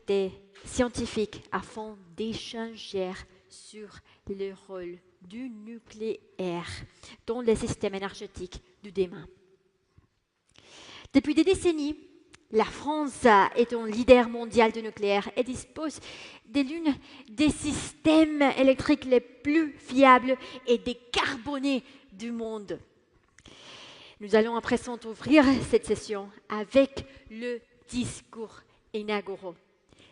communauté scientifique afin d'échanger sur le rôle du nucléaire dans les systèmes énergétiques du demain. Depuis des décennies, la France est un leader mondial du nucléaire et dispose de l'un des systèmes électriques les plus fiables et décarbonés du monde. Nous allons à présent ouvrir cette session avec le discours inaugural.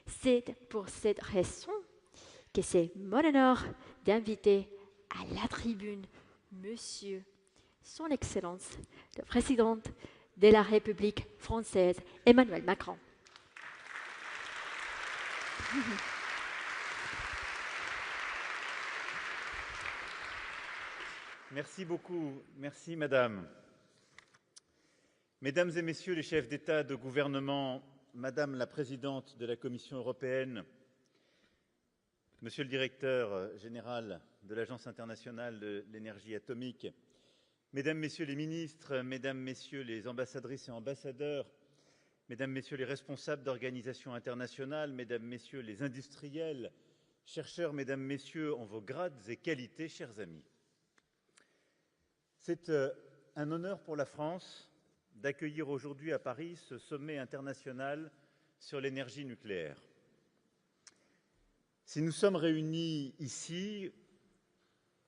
C'est pour cette raison que c'est mon honneur d'inviter à la tribune Monsieur, Son Excellence, le Président de la République française, Emmanuel Macron. Merci beaucoup. Merci, Madame. Mesdames et Messieurs les chefs d'État, de gouvernement, Madame la Présidente de la Commission européenne, Monsieur le Directeur général de l'Agence internationale de l'énergie atomique, Mesdames, Messieurs les ministres, Mesdames, Messieurs les ambassadrices et ambassadeurs, Mesdames, Messieurs les responsables d'organisations internationales, Mesdames, Messieurs les industriels, chercheurs, Mesdames, Messieurs, en vos grades et qualités, chers amis. C'est un honneur pour la France d'accueillir aujourd'hui à Paris ce sommet international sur l'énergie nucléaire. Si nous sommes réunis ici,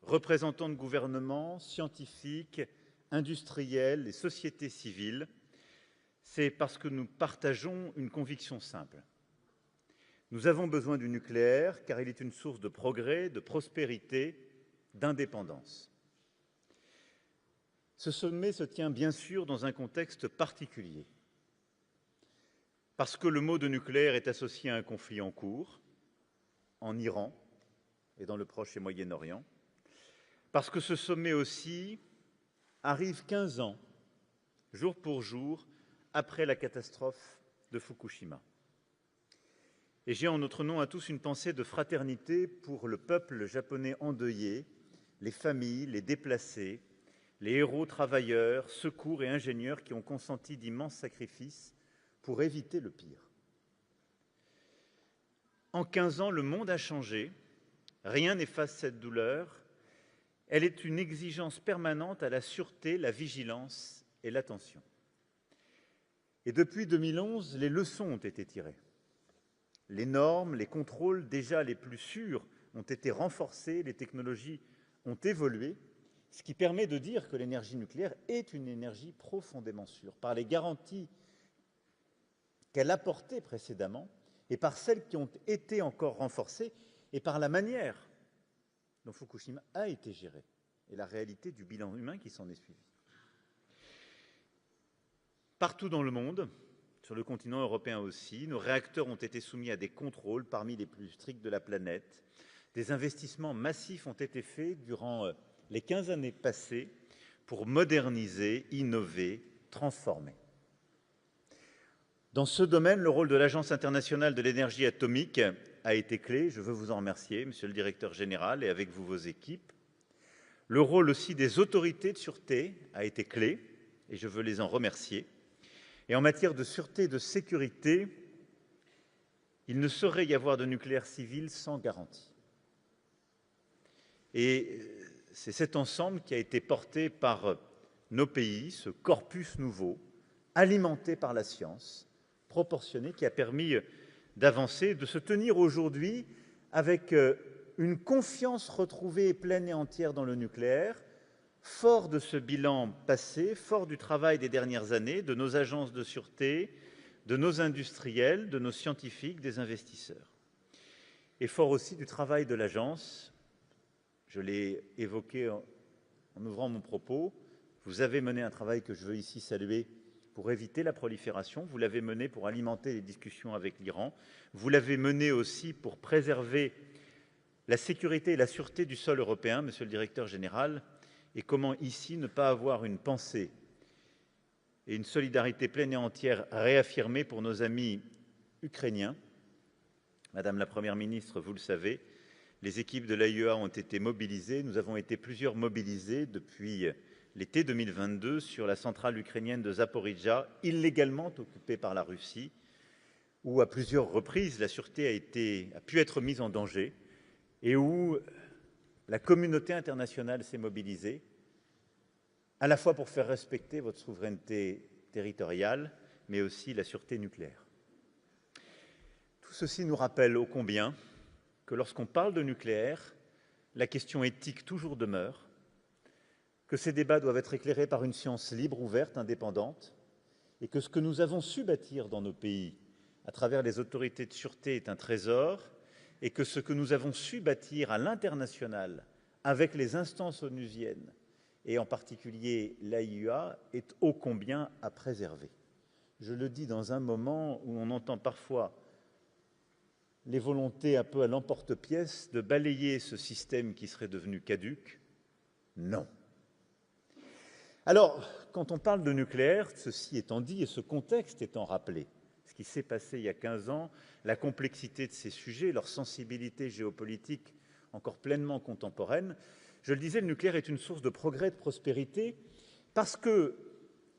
représentants de gouvernements, scientifiques, industriels et sociétés civiles, c'est parce que nous partageons une conviction simple. Nous avons besoin du nucléaire car il est une source de progrès, de prospérité, d'indépendance. Ce sommet se tient bien sûr dans un contexte particulier, parce que le mot de nucléaire est associé à un conflit en cours, en Iran et dans le Proche et Moyen-Orient, parce que ce sommet aussi arrive 15 ans, jour pour jour, après la catastrophe de Fukushima. Et j'ai en notre nom à tous une pensée de fraternité pour le peuple japonais endeuillé, les familles, les déplacés, les héros travailleurs, secours et ingénieurs qui ont consenti d'immenses sacrifices pour éviter le pire. En 15 ans, le monde a changé, rien n'efface cette douleur. Elle est une exigence permanente à la sûreté, la vigilance et l'attention. Et depuis 2011, les leçons ont été tirées. Les normes, les contrôles déjà les plus sûrs ont été renforcés, les technologies ont évolué, ce qui permet de dire que l'énergie nucléaire est une énergie profondément sûre, par les garanties qu'elle apportait précédemment, et par celles qui ont été encore renforcées, et par la manière dont Fukushima a été géré, et la réalité du bilan humain qui s'en est suivi. Partout dans le monde, sur le continent européen aussi, nos réacteurs ont été soumis à des contrôles parmi les plus stricts de la planète. Des investissements massifs ont été faits durant les 15 années passées pour moderniser, innover, transformer. Dans ce domaine, le rôle de l'Agence internationale de l'énergie atomique a été clé. Je veux vous en remercier, Monsieur le Directeur général, et avec vous vos équipes. Le rôle aussi des autorités de sûreté a été clé, et je veux les en remercier. Et en matière de sûreté et de sécurité, il ne saurait y avoir de nucléaire civil sans garantie. Et c'est cet ensemble qui a été porté par nos pays, ce corpus nouveau, alimenté par la science, proportionné, qui a permis d'avancer, de se tenir aujourd'hui avec une confiance retrouvée pleine et entière dans le nucléaire, fort de ce bilan passé, fort du travail des dernières années, de nos agences de sûreté, de nos industriels, de nos scientifiques, des investisseurs. Et fort aussi du travail de l'agence. Je l'ai évoqué en ouvrant mon propos. Vous avez mené un travail que je veux ici saluer pour éviter la prolifération. Vous l'avez mené pour alimenter les discussions avec l'Iran. Vous l'avez mené aussi pour préserver la sécurité et la sûreté du sol européen, Monsieur le Directeur général. Et comment ici ne pas avoir une pensée et une solidarité pleine et entière réaffirmée pour nos amis ukrainiens. Madame la Première ministre, vous le savez, les équipes de l'AIEA ont été mobilisées. Nous avons été plusieurs mobilisés depuis l'été 2022 sur la centrale ukrainienne de Zaporijia, illégalement occupée par la Russie, où à plusieurs reprises la sûreté a pu être mise en danger et où la communauté internationale s'est mobilisée, à la fois pour faire respecter votre souveraineté territoriale, mais aussi la sûreté nucléaire. Tout ceci nous rappelle ô combien que lorsqu'on parle de nucléaire, la question éthique toujours demeure, que ces débats doivent être éclairés par une science libre, ouverte, indépendante, et que ce que nous avons su bâtir dans nos pays à travers les autorités de sûreté est un trésor, et que ce que nous avons su bâtir à l'international avec les instances onusiennes, et en particulier l'AIEA, est ô combien à préserver. Je le dis dans un moment où on entend parfois les volontés un peu à l'emporte-pièce de balayer ce système qui serait devenu caduc. Non. Alors, quand on parle de nucléaire, ceci étant dit et ce contexte étant rappelé, ce qui s'est passé il y a 15 ans, la complexité de ces sujets, leur sensibilité géopolitique encore pleinement contemporaine, je le disais, le nucléaire est une source de progrès, de prospérité, parce que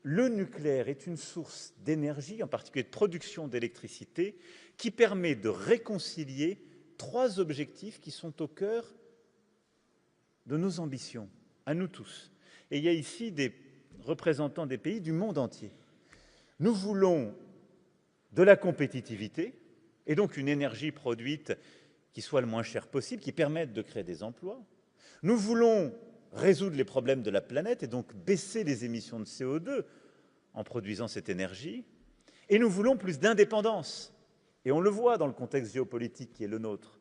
le nucléaire est une source d'énergie, en particulier de production d'électricité, qui permet de réconcilier 3 objectifs qui sont au cœur de nos ambitions, à nous tous. Et il y a ici des représentants des pays du monde entier. Nous voulons de la compétitivité, et donc une énergie produite qui soit le moins chère possible, qui permette de créer des emplois. Nous voulons résoudre les problèmes de la planète et donc baisser les émissions de CO2 en produisant cette énergie. Et nous voulons plus d'indépendance. Et on le voit dans le contexte géopolitique qui est le nôtre.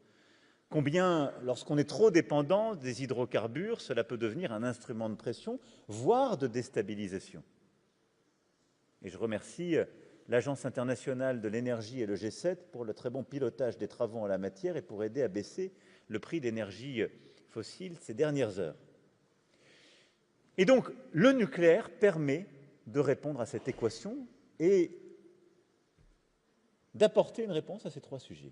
Combien, lorsqu'on est trop dépendant des hydrocarbures, cela peut devenir un instrument de pression, voire de déstabilisation. Et je remercie l'Agence internationale de l'énergie et le G7 pour le très bon pilotage des travaux en la matière et pour aider à baisser le prix de l'énergie fossile ces dernières heures. Et donc, le nucléaire permet de répondre à cette équation et d'apporter une réponse à ces 3 sujets.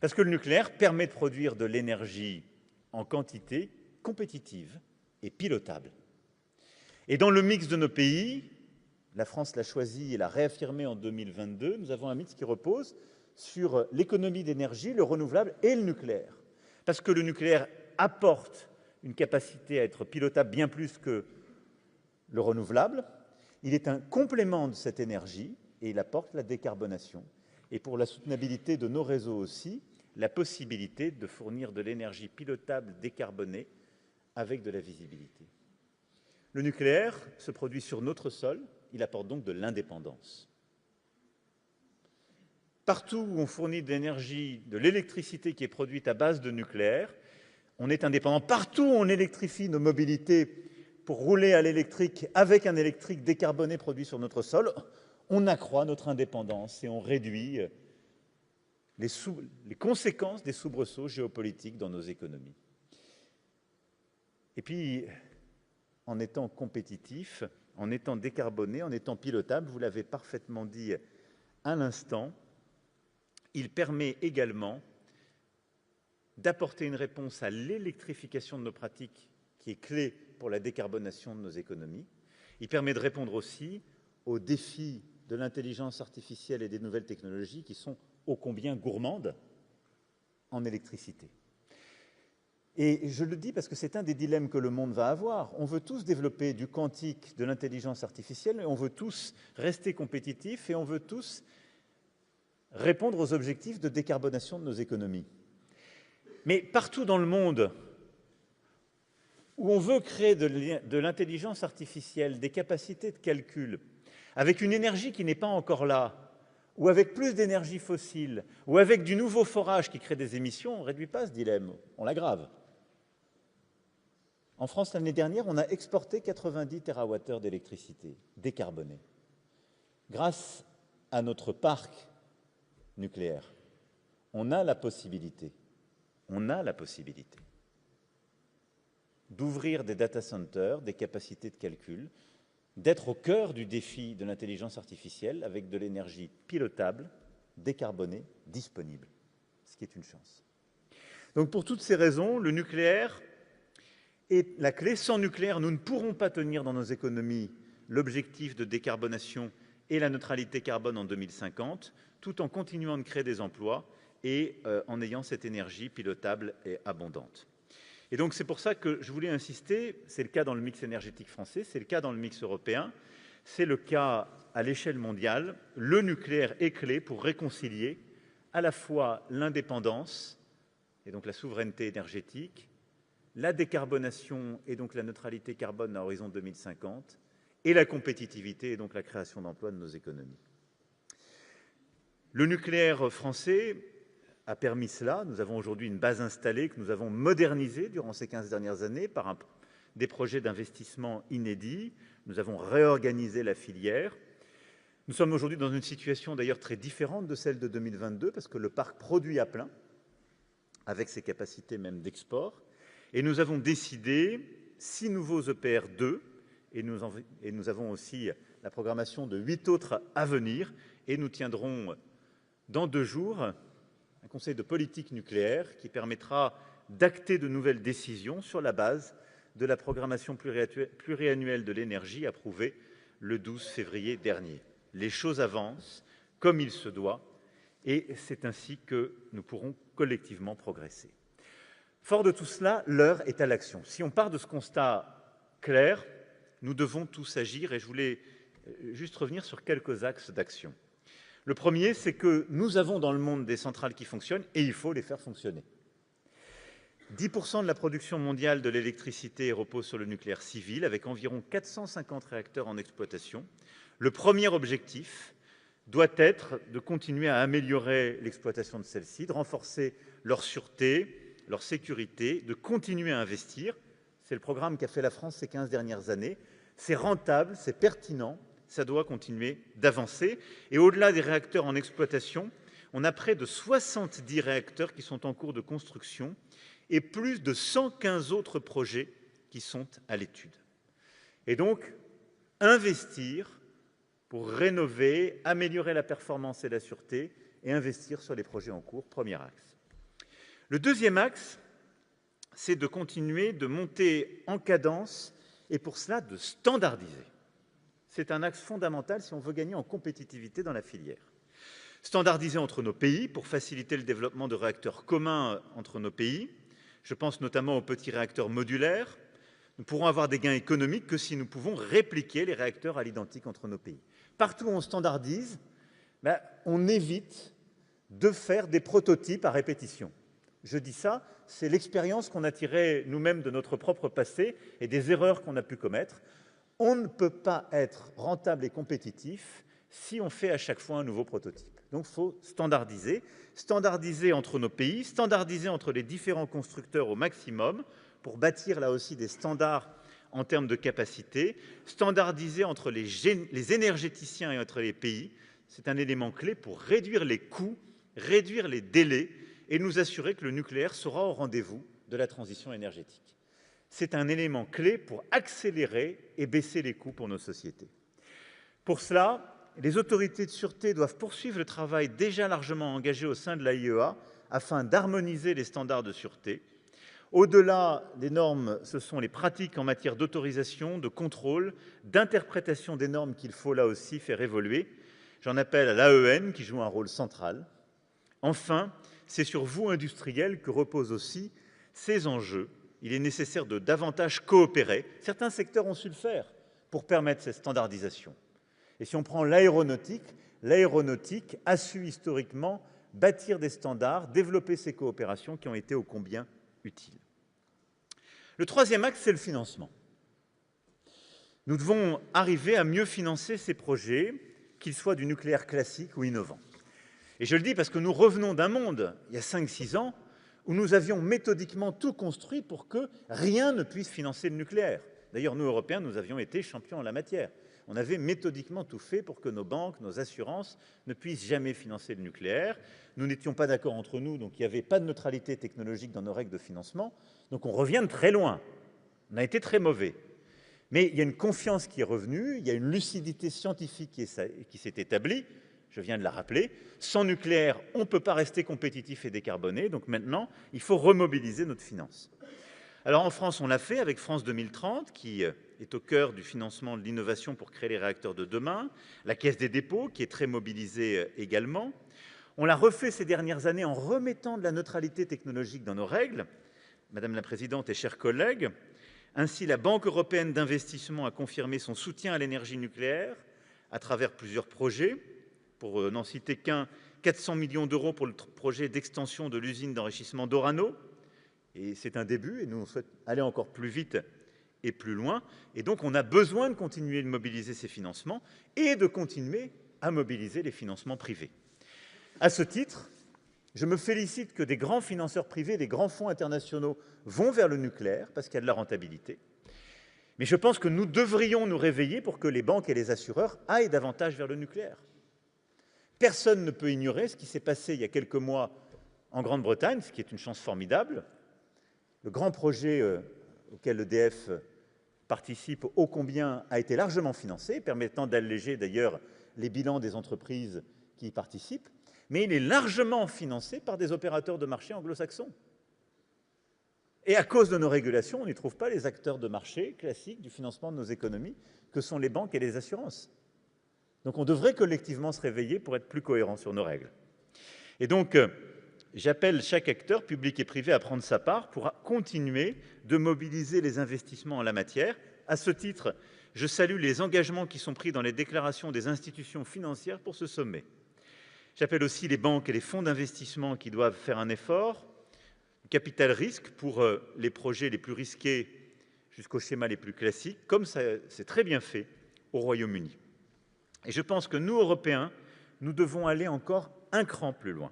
Parce que le nucléaire permet de produire de l'énergie en quantité compétitive et pilotable. Et dans le mix de nos pays, la France l'a choisi et l'a réaffirmé en 2022, nous avons un mix qui repose sur l'économie d'énergie, le renouvelable et le nucléaire. Parce que le nucléaire apporte une capacité à être pilotable bien plus que le renouvelable, il est un complément de cette énergie et il apporte la décarbonation. Et pour la soutenabilité de nos réseaux aussi, la possibilité de fournir de l'énergie pilotable, décarbonée, avec de la visibilité. Le nucléaire se produit sur notre sol, il apporte donc de l'indépendance. Partout où on fournit de l'énergie, de l'électricité qui est produite à base de nucléaire, on est indépendant. Partout où on électrifie nos mobilités pour rouler à l'électrique avec un électrique décarboné produit sur notre sol, on accroît notre indépendance et on réduit les conséquences des soubresauts géopolitiques dans nos économies. Et puis, en étant compétitif, en étant décarboné, en étant pilotable, vous l'avez parfaitement dit à l'instant, il permet également d'apporter une réponse à l'électrification de nos pratiques qui est clé pour la décarbonation de nos économies. Il permet de répondre aussi aux défis de l'intelligence artificielle et des nouvelles technologies qui sont ô combien gourmandes en électricité. Et je le dis parce que c'est un des dilemmes que le monde va avoir. On veut tous développer du quantique, de l'intelligence artificielle, et on veut tous rester compétitifs et on veut tous répondre aux objectifs de décarbonation de nos économies. Mais partout dans le monde où on veut créer de l'intelligence artificielle, des capacités de calcul, avec une énergie qui n'est pas encore là, ou avec plus d'énergie fossile, ou avec du nouveau forage qui crée des émissions, on ne réduit pas ce dilemme, on l'aggrave. En France, l'année dernière, on a exporté 90 TWh d'électricité décarbonée, grâce à notre parc nucléaire. On a la possibilité d'ouvrir des data centers, des capacités de calcul, d'être au cœur du défi de l'intelligence artificielle avec de l'énergie pilotable, décarbonée, disponible, ce qui est une chance. Donc pour toutes ces raisons, le nucléaire est la clé. Sans nucléaire, nous ne pourrons pas tenir dans nos économies l'objectif de décarbonation et la neutralité carbone en 2050. tout en continuant de créer des emplois et en ayant cette énergie pilotable et abondante. Et donc c'est pour ça que je voulais insister, c'est le cas dans le mix énergétique français, c'est le cas dans le mix européen, c'est le cas à l'échelle mondiale, le nucléaire est clé pour réconcilier à la fois l'indépendance, et donc la souveraineté énergétique, la décarbonation et donc la neutralité carbone à horizon 2050, et la compétitivité et donc la création d'emplois de nos économies. Le nucléaire français a permis cela. Nous avons aujourd'hui une base installée que nous avons modernisée durant ces 15 dernières années par des projets d'investissement inédits. Nous avons réorganisé la filière. Nous sommes aujourd'hui dans une situation d'ailleurs très différente de celle de 2022 parce que le parc produit à plein, avec ses capacités même d'export. Et nous avons décidé 6 nouveaux EPR2 et nous avons aussi la programmation de 8 autres à venir. Et nous tiendrons dans 2 jours un conseil de politique nucléaire qui permettra d'acter de nouvelles décisions sur la base de la programmation pluriannuelle de l'énergie approuvée le 12 février dernier. Les choses avancent comme il se doit et c'est ainsi que nous pourrons collectivement progresser. Fort de tout cela, l'heure est à l'action. Si on part de ce constat clair, nous devons tous agir et je voulais juste revenir sur quelques axes d'action. Le premier, c'est que nous avons dans le monde des centrales qui fonctionnent et il faut les faire fonctionner. 10% de la production mondiale de l'électricité repose sur le nucléaire civil, avec environ 450 réacteurs en exploitation. Le premier objectif doit être de continuer à améliorer l'exploitation de celles-ci, de renforcer leur sûreté, leur sécurité, de continuer à investir. C'est le programme qu'a fait la France ces 15 dernières années. C'est rentable, c'est pertinent, ça doit continuer d'avancer. Et au-delà des réacteurs en exploitation, on a près de 70 réacteurs qui sont en cours de construction et plus de 115 autres projets qui sont à l'étude. Et donc, investir pour rénover, améliorer la performance et la sûreté et investir sur les projets en cours, premier axe. Le deuxième axe, c'est de continuer de monter en cadence et pour cela de standardiser. C'est un axe fondamental si on veut gagner en compétitivité dans la filière. Standardiser entre nos pays pour faciliter le développement de réacteurs communs entre nos pays. Je pense notamment aux petits réacteurs modulaires. Nous pourrons avoir des gains économiques que si nous pouvons répliquer les réacteurs à l'identique entre nos pays. Partout où on standardise, on évite de faire des prototypes à répétition. Je dis ça, c'est l'expérience qu'on a tirée nous-mêmes de notre propre passé et des erreurs qu'on a pu commettre. On ne peut pas être rentable et compétitif si on fait à chaque fois un nouveau prototype. Donc, il faut standardiser. Standardiser entre nos pays, standardiser entre les différents constructeurs au maximum pour bâtir là aussi des standards en termes de capacité. Standardiser entre les énergéticiens et entre les pays, c'est un élément clé pour réduire les coûts, réduire les délais et nous assurer que le nucléaire sera au rendez-vous de la transition énergétique. C'est un élément clé pour accélérer et baisser les coûts pour nos sociétés. Pour cela, les autorités de sûreté doivent poursuivre le travail déjà largement engagé au sein de l'AIEA afin d'harmoniser les standards de sûreté. Au-delà des normes, ce sont les pratiques en matière d'autorisation, de contrôle, d'interprétation des normes qu'il faut là aussi faire évoluer. J'en appelle à l'AEN qui joue un rôle central. Enfin, c'est sur vous, industriels, que reposent aussi ces enjeux. Il est nécessaire de davantage coopérer. Certains secteurs ont su le faire pour permettre cette standardisation. Et si on prend l'aéronautique a su historiquement bâtir des standards, développer ces coopérations qui ont été ô combien utiles. Le troisième axe, c'est le financement. Nous devons arriver à mieux financer ces projets, qu'ils soient du nucléaire classique ou innovant. Et je le dis parce que nous revenons d'un monde, il y a 5-6 ans, où nous avions méthodiquement tout construit pour que rien ne puisse financer le nucléaire. D'ailleurs, nous, Européens, nous avions été champions en la matière. On avait méthodiquement tout fait pour que nos banques, nos assurances ne puissent jamais financer le nucléaire. Nous n'étions pas d'accord entre nous, donc il n'y avait pas de neutralité technologique dans nos règles de financement. Donc on revient de très loin. On a été très mauvais. Mais il y a une confiance qui est revenue, il y a une lucidité scientifique qui s'est établie. Je viens de la rappeler. Sans nucléaire, on ne peut pas rester compétitif et décarboné. Donc maintenant, il faut remobiliser notre finance. Alors en France, on l'a fait avec France 2030, qui est au cœur du financement de l'innovation pour créer les réacteurs de demain, la Caisse des dépôts, qui est très mobilisée également. On l'a refait ces dernières années en remettant de la neutralité technologique dans nos règles. Madame la Présidente et chers collègues, ainsi la Banque européenne d'investissement a confirmé son soutien à l'énergie nucléaire à travers plusieurs projets. Pour n'en citer qu'un, 400 millions d'euros pour le projet d'extension de l'usine d'enrichissement d'Orano. Et c'est un début, et nous on souhaite aller encore plus vite et plus loin. Et donc on a besoin de continuer de mobiliser ces financements et de continuer à mobiliser les financements privés. À ce titre, je me félicite que des grands financeurs privés, des grands fonds internationaux vont vers le nucléaire parce qu'il y a de la rentabilité. Mais je pense que nous devrions nous réveiller pour que les banques et les assureurs aillent davantage vers le nucléaire. Personne ne peut ignorer ce qui s'est passé il y a quelques mois en Grande-Bretagne, ce qui est une chance formidable. Le grand projet auquel EDF participe ô combien a été largement financé, permettant d'alléger d'ailleurs les bilans des entreprises qui y participent, mais il est largement financé par des opérateurs de marché anglo-saxons. Et à cause de nos régulations, on n'y trouve pas les acteurs de marché classiques du financement de nos économies, que sont les banques et les assurances. Donc on devrait collectivement se réveiller pour être plus cohérents sur nos règles. Et donc, j'appelle chaque acteur, public et privé, à prendre sa part pour continuer de mobiliser les investissements en la matière. À ce titre, je salue les engagements qui sont pris dans les déclarations des institutions financières pour ce sommet. J'appelle aussi les banques et les fonds d'investissement qui doivent faire un effort. Capital risque pour les projets les plus risqués jusqu'aux schémas les plus classiques, comme c'est très bien fait au Royaume-Uni. Et je pense que nous, Européens, nous devons aller encore un cran plus loin.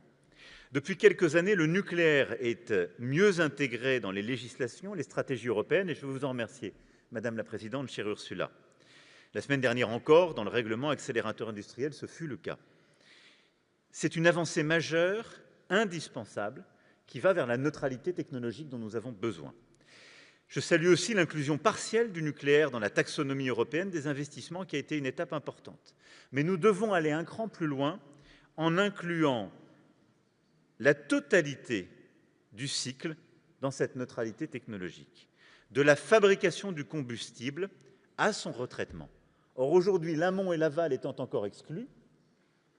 Depuis quelques années, le nucléaire est mieux intégré dans les législations, les stratégies européennes, et je veux vous en remercier, Madame la Présidente, chère Ursula. La semaine dernière encore, dans le règlement accélérateur industriel, ce fut le cas. C'est une avancée majeure, indispensable, qui va vers la neutralité technologique dont nous avons besoin. Je salue aussi l'inclusion partielle du nucléaire dans la taxonomie européenne des investissements, qui a été une étape importante. Mais nous devons aller un cran plus loin en incluant la totalité du cycle dans cette neutralité technologique, de la fabrication du combustible à son retraitement. Or, aujourd'hui, l'amont et l'aval étant encore exclus,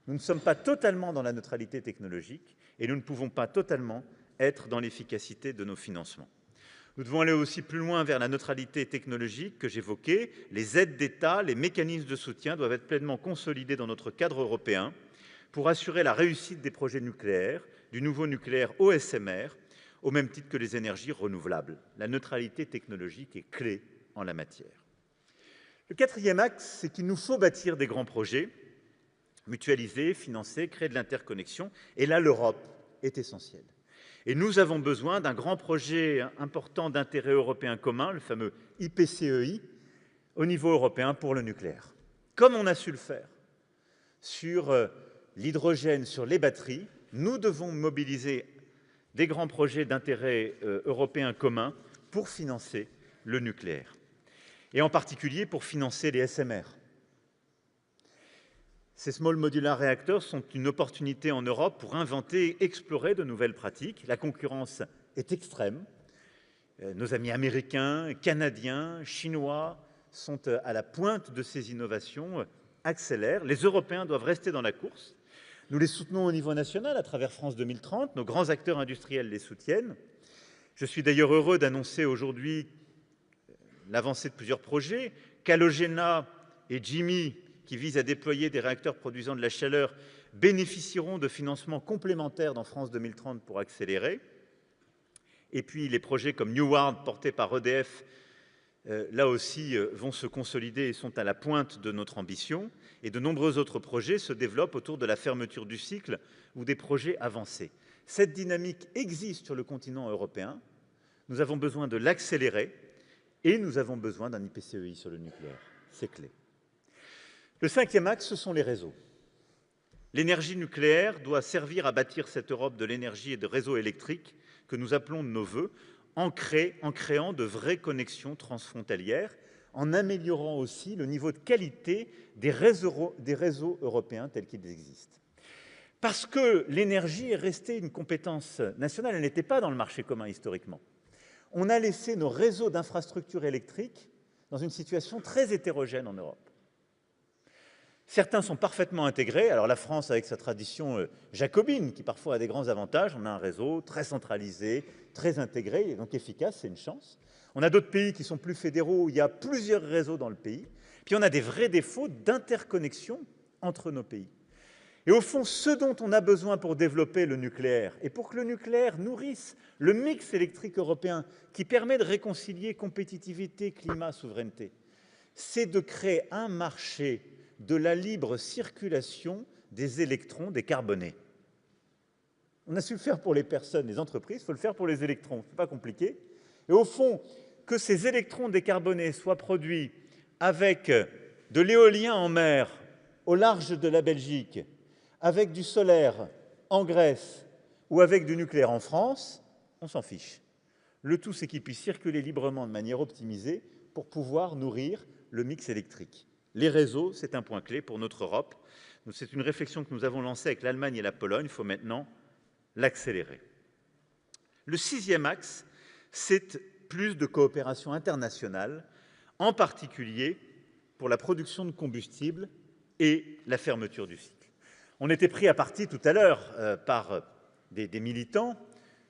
nous ne sommes pas totalement dans la neutralité technologique et nous ne pouvons pas totalement être dans l'efficacité de nos financements. Nous devons aller aussi plus loin vers la neutralité technologique que j'évoquais. Les aides d'État, les mécanismes de soutien doivent être pleinement consolidés dans notre cadre européen pour assurer la réussite des projets nucléaires, du nouveau nucléaire au SMR, au même titre que les énergies renouvelables. La neutralité technologique est clé en la matière. Le quatrième axe, c'est qu'il nous faut bâtir des grands projets, mutualiser, financer, créer de l'interconnexion. Et là, l'Europe est essentielle. Et nous avons besoin d'un grand projet important d'intérêt européen commun, le fameux IPCEI, au niveau européen pour le nucléaire. Comme on a su le faire sur l'hydrogène, sur les batteries, nous devons mobiliser des grands projets d'intérêt européen commun pour financer le nucléaire. Et en particulier pour financer les SMR. Ces Small Modular Reactors sont une opportunité en Europe pour inventer et explorer de nouvelles pratiques. La concurrence est extrême. Nos amis américains, canadiens, chinois sont à la pointe de ces innovations, accélèrent. Les Européens doivent rester dans la course. Nous les soutenons au niveau national à travers France 2030. Nos grands acteurs industriels les soutiennent. Je suis d'ailleurs heureux d'annoncer aujourd'hui l'avancée de plusieurs projets. Calogena et Jimmy, qui visent à déployer des réacteurs produisant de la chaleur, bénéficieront de financements complémentaires dans France 2030 pour accélérer. Et puis les projets comme Neward, portés par EDF, là aussi vont se consolider et sont à la pointe de notre ambition. Et de nombreux autres projets se développent autour de la fermeture du cycle ou des projets avancés. Cette dynamique existe sur le continent européen. Nous avons besoin de l'accélérer et nous avons besoin d'un IPCEI sur le nucléaire. C'est clé. Le cinquième axe, ce sont les réseaux. L'énergie nucléaire doit servir à bâtir cette Europe de l'énergie et de réseaux électriques que nous appelons de nos vœux, en créant de vraies connexions transfrontalières, en améliorant aussi le niveau de qualité des réseaux européens tels qu'ils existent. Parce que l'énergie est restée une compétence nationale, elle n'était pas dans le marché commun historiquement. On a laissé nos réseaux d'infrastructures électriques dans une situation très hétérogène en Europe. Certains sont parfaitement intégrés. Alors la France, avec sa tradition jacobine, qui parfois a des grands avantages, on a un réseau très centralisé, très intégré, et donc efficace, c'est une chance. On a d'autres pays qui sont plus fédéraux, où il y a plusieurs réseaux dans le pays. Puis on a des vrais défauts d'interconnexion entre nos pays. Et au fond, ce dont on a besoin pour développer le nucléaire, et pour que le nucléaire nourrisse le mix électrique européen qui permet de réconcilier compétitivité, climat, souveraineté, c'est de créer un marché de la libre circulation des électrons décarbonés. On a su le faire pour les personnes, les entreprises, il faut le faire pour les électrons, c'est pas compliqué. Et au fond, que ces électrons décarbonés soient produits avec de l'éolien en mer, au large de la Belgique, avec du solaire en Grèce ou avec du nucléaire en France, on s'en fiche. Le tout, c'est qu'ils puissent circuler librement de manière optimisée pour pouvoir nourrir le mix électrique. Les réseaux, c'est un point clé pour notre Europe. C'est une réflexion que nous avons lancée avec l'Allemagne et la Pologne. Il faut maintenant l'accélérer. Le 6e axe, c'est plus de coopération internationale, en particulier pour la production de combustibles et la fermeture du cycle. On était pris à partie tout à l'heure par des militants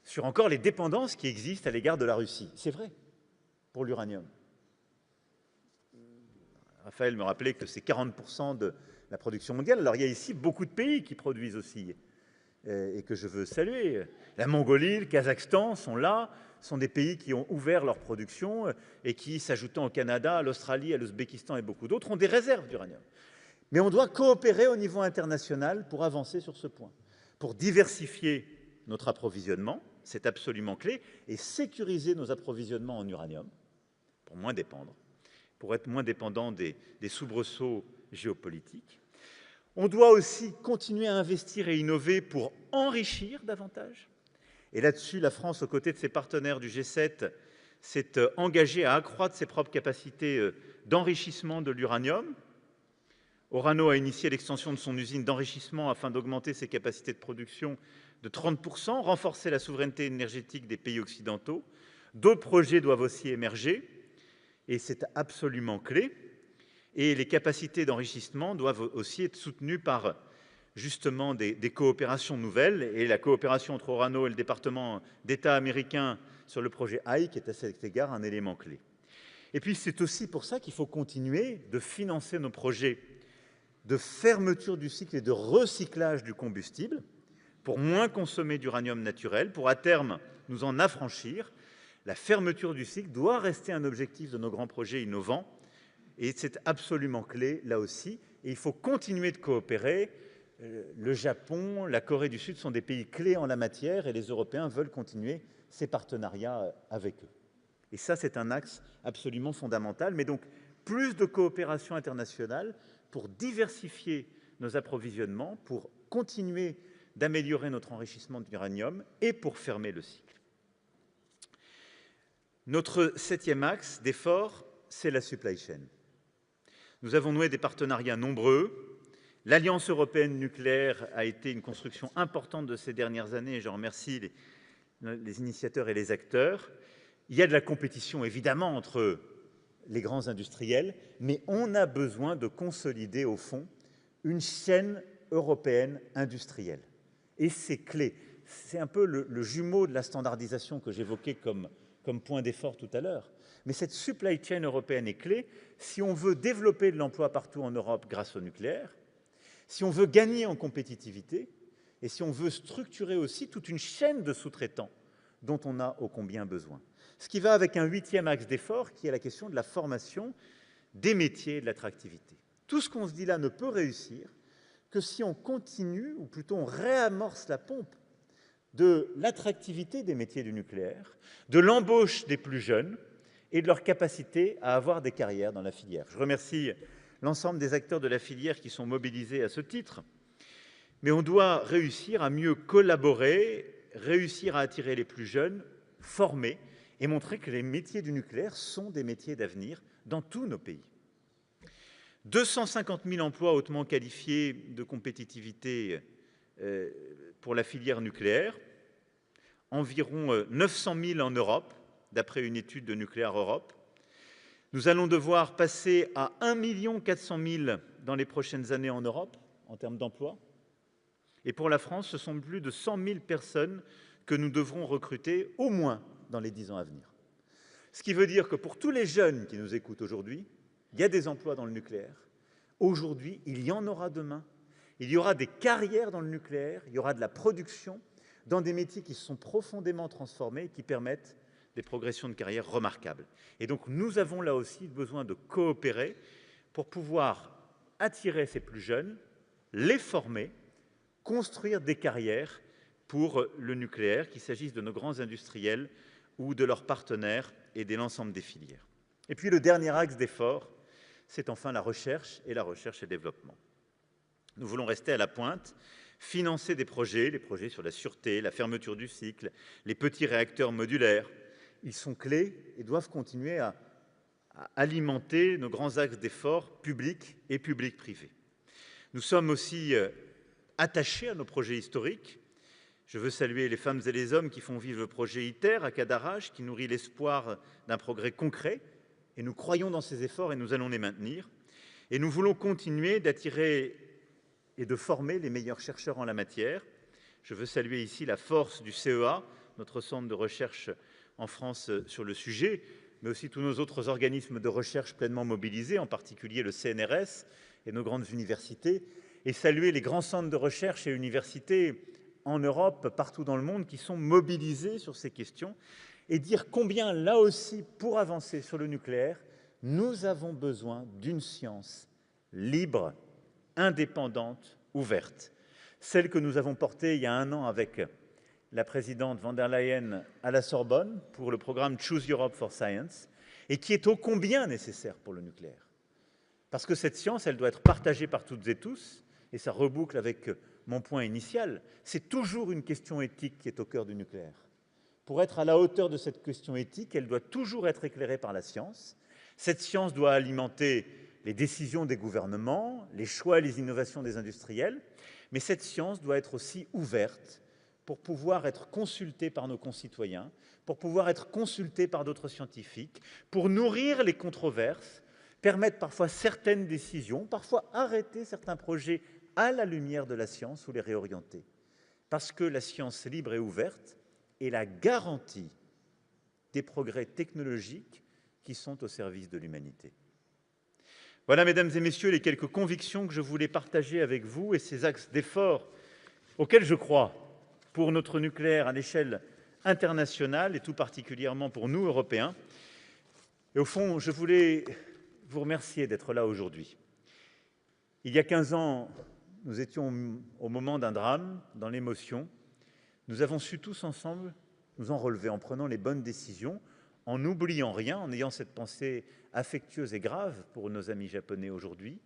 sur encore les dépendances qui existent à l'égard de la Russie. C'est vrai, pour l'uranium. Raphaël me rappelait que c'est 40% de la production mondiale. Alors il y a ici beaucoup de pays qui produisent aussi et que je veux saluer. La Mongolie, le Kazakhstan sont là, sont des pays qui ont ouvert leur production et qui, s'ajoutant au Canada, à l'Australie, à l'Ouzbékistan et beaucoup d'autres, ont des réserves d'uranium. Mais on doit coopérer au niveau international pour avancer sur ce point, pour diversifier notre approvisionnement, c'est absolument clé, et sécuriser nos approvisionnements en uranium, pour moins dépendre, pour être moins dépendant des soubresauts géopolitiques. On doit aussi continuer à investir et innover pour enrichir davantage. Et là-dessus, la France, aux côtés de ses partenaires du G7, s'est engagée à accroître ses propres capacités d'enrichissement de l'uranium. Orano a initié l'extension de son usine d'enrichissement afin d'augmenter ses capacités de production de 30%, renforcer la souveraineté énergétique des pays occidentaux. D'autres projets doivent aussi émerger, et c'est absolument clé. Et les capacités d'enrichissement doivent aussi être soutenues par justement des coopérations nouvelles. Et la coopération entre Orano et le département d'État américain sur le projet Ike est à cet égard un élément clé. Et puis c'est aussi pour ça qu'il faut continuer de financer nos projets de fermeture du cycle et de recyclage du combustible pour moins consommer d'uranium naturel, pour à terme nous en affranchir. La fermeture du cycle doit rester un objectif de nos grands projets innovants et c'est absolument clé là aussi. Et il faut continuer de coopérer. Le Japon, la Corée du Sud sont des pays clés en la matière et les Européens veulent continuer ces partenariats avec eux. Et ça, c'est un axe absolument fondamental. Mais donc, plus de coopération internationale pour diversifier nos approvisionnements, pour continuer d'améliorer notre enrichissement d'uranium et pour fermer le cycle. Notre 7e axe d'effort, c'est la supply chain. Nous avons noué des partenariats nombreux. L'Alliance européenne nucléaire a été une construction importante de ces dernières années et je remercie les initiateurs et les acteurs. Il y a de la compétition évidemment entre les grands industriels, mais on a besoin de consolider au fond une chaîne européenne industrielle. Et c'est clé. C'est un peu le jumeau de la standardisation que j'évoquais comme point d'effort tout à l'heure. Mais cette supply chain européenne est clé si on veut développer de l'emploi partout en Europe grâce au nucléaire, si on veut gagner en compétitivité et si on veut structurer aussi toute une chaîne de sous-traitants dont on a ô combien besoin. Ce qui va avec un 8e axe d'effort qui est la question de la formation des métiers et de l'attractivité. Tout ce qu'on se dit là ne peut réussir que si on continue, ou plutôt on réamorce la pompe de l'attractivité des métiers du nucléaire, de l'embauche des plus jeunes et de leur capacité à avoir des carrières dans la filière. Je remercie l'ensemble des acteurs de la filière qui sont mobilisés à ce titre, mais on doit réussir à mieux collaborer, réussir à attirer les plus jeunes, former et montrer que les métiers du nucléaire sont des métiers d'avenir dans tous nos pays. 250 000 emplois hautement qualifiés de compétitivité pour la filière nucléaire, environ 900 000 en Europe, d'après une étude de Nucléaire Europe. Nous allons devoir passer à 1 400 000 dans les prochaines années en Europe, en termes d'emploi. Et pour la France, ce sont plus de 100 000 personnes que nous devrons recruter au moins dans les 10 ans à venir. Ce qui veut dire que pour tous les jeunes qui nous écoutent aujourd'hui, il y a des emplois dans le nucléaire. Aujourd'hui, il y en aura demain. Il y aura des carrières dans le nucléaire, il y aura de la production dans des métiers qui se sont profondément transformés et qui permettent des progressions de carrière remarquables. Et donc, nous avons là aussi besoin de coopérer pour pouvoir attirer ces plus jeunes, les former, construire des carrières pour le nucléaire, qu'il s'agisse de nos grands industriels ou de leurs partenaires et de l'ensemble des filières. Et puis le dernier axe d'effort, c'est enfin la recherche et développement. Nous voulons rester à la pointe, financer des projets, les projets sur la sûreté, la fermeture du cycle, les petits réacteurs modulaires. Ils sont clés et doivent continuer à alimenter nos grands axes d'effort publics et publics-privés. Nous sommes aussi attachés à nos projets historiques. Je veux saluer les femmes et les hommes qui font vivre le projet ITER à Cadarache, qui nourrit l'espoir d'un progrès concret. Et nous croyons dans ces efforts et nous allons les maintenir. Et nous voulons continuer d'attirer et de former les meilleurs chercheurs en la matière. Je veux saluer ici la force du CEA, notre centre de recherche en France sur le sujet, mais aussi tous nos autres organismes de recherche pleinement mobilisés, en particulier le CNRS et nos grandes universités, et saluer les grands centres de recherche et universités en Europe, partout dans le monde, qui sont mobilisés sur ces questions, et dire combien, là aussi, pour avancer sur le nucléaire, nous avons besoin d'une science libre, indépendante, ouverte. Celle que nous avons portée il y a 1 an avec la présidente von der Leyen à la Sorbonne pour le programme Choose Europe for Science, et qui est ô combien nécessaire pour le nucléaire. Parce que cette science, elle doit être partagée par toutes et tous, et ça reboucle avec mon point initial, c'est toujours une question éthique qui est au cœur du nucléaire. Pour être à la hauteur de cette question éthique, elle doit toujours être éclairée par la science. Cette science doit alimenter les décisions des gouvernements, les choix et les innovations des industriels, mais cette science doit être aussi ouverte pour pouvoir être consultée par nos concitoyens, pour pouvoir être consultée par d'autres scientifiques, pour nourrir les controverses, permettre parfois certaines décisions, parfois arrêter certains projets à la lumière de la science ou les réorienter. Parce que la science libre et ouverte est la garantie des progrès technologiques qui sont au service de l'humanité. Voilà, mesdames et messieurs, les quelques convictions que je voulais partager avec vous et ces axes d'effort auxquels je crois pour notre nucléaire à l'échelle internationale et tout particulièrement pour nous, Européens. Et au fond, je voulais vous remercier d'être là aujourd'hui. Il y a 15 ans, nous étions au moment d'un drame, dans l'émotion. Nous avons su tous ensemble nous en relever en prenant les bonnes décisions, en n'oubliant rien, en ayant cette pensée affectueuse et grave pour nos amis japonais aujourd'hui,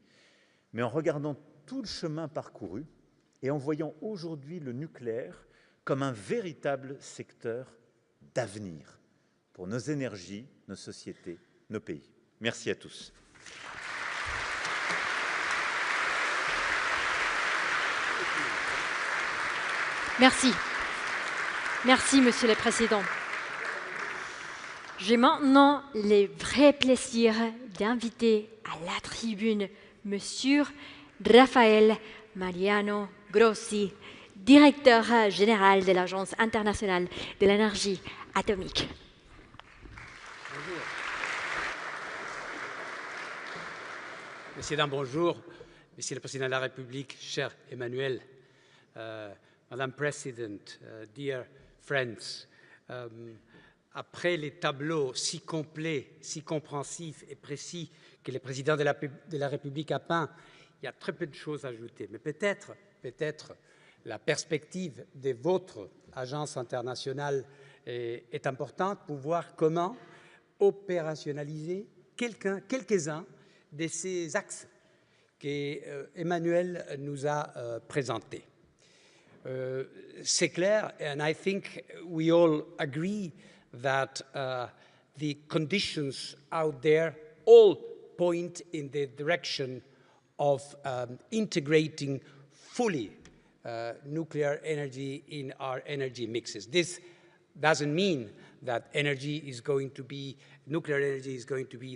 mais en regardant tout le chemin parcouru et en voyant aujourd'hui le nucléaire comme un véritable secteur d'avenir pour nos énergies, nos sociétés, nos pays. Merci à tous. Merci. Merci, Monsieur le Président. J'ai maintenant le vrai plaisir d'inviter à la tribune Monsieur Rafael Mariano Grossi, directeur général de l'Agence internationale de l'énergie atomique. Bonjour. Messieurs, dames, bonjour. Monsieur le Président de la République, cher Emmanuel, Madame President, dear friends, après les tableaux si complets, si compréhensifs et précis que le Président de la République a peints, il y a très peu de choses à ajouter. Mais peut-être la perspective de votre agence internationale est importante pour voir comment opérationnaliser quelques-uns de ces axes qu'Emmanuel nous a présentés. C'est clair, and I think we all agree that the conditions out there all point in the direction of integrating fully nuclear energy in our energy mixes. This doesn't mean that nuclear energy is going to be